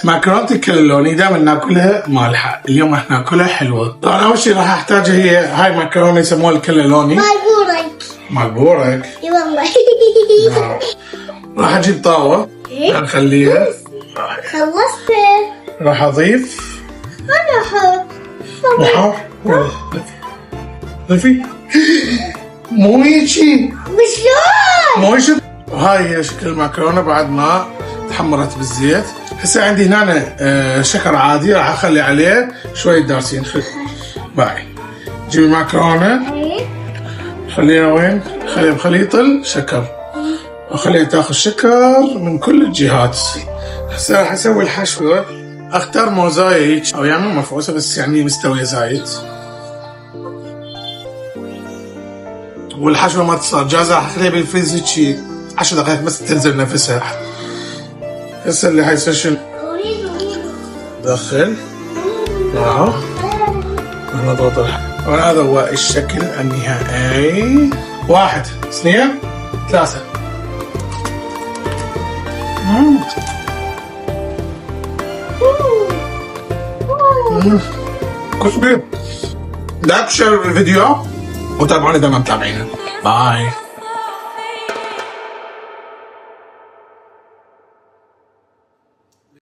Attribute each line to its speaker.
Speaker 1: مكرونة الكلوني دائما ناكلها مالحة، اليوم راح ناكلها حلوة. طبعا أول شيء راح أحتاجها هي هاي مكرونة يسموها الكلوني. مال بورك.
Speaker 2: اي والله.
Speaker 1: راح أجيب طاوة نخليها.
Speaker 2: خلصت.
Speaker 1: راح أضيف.
Speaker 2: أنا أحط.
Speaker 1: ضيفي. مو هيجي.
Speaker 2: وشلون؟
Speaker 1: مو هيجي. هاي هي شكل المكرونة بعد ما تحمرت بالزيت. هسه عندي هنا شكر عادي راح اخلي عليه شوية دارسين. باي. جيب المكرونة خليها وين؟ خليها بخليط الشكر وخليها تاخذ شكر من كل الجهات. هسه راح اسوي الحشوة. اختار موزاية هيك او يعني مفعوصة بس يعني مستوية زايد. والحشوة ما تصير جاهزة راح اخليها بالفريز هيك 10 دقائق بس تنزل نفسها. هسه اللي حيصير شنو؟ دخل اهو نضغط. وهذا هو الشكل النهائي. 1 2 3. كل لا تشاركوا الفيديو وتابعونا دائما متابعينا. باي.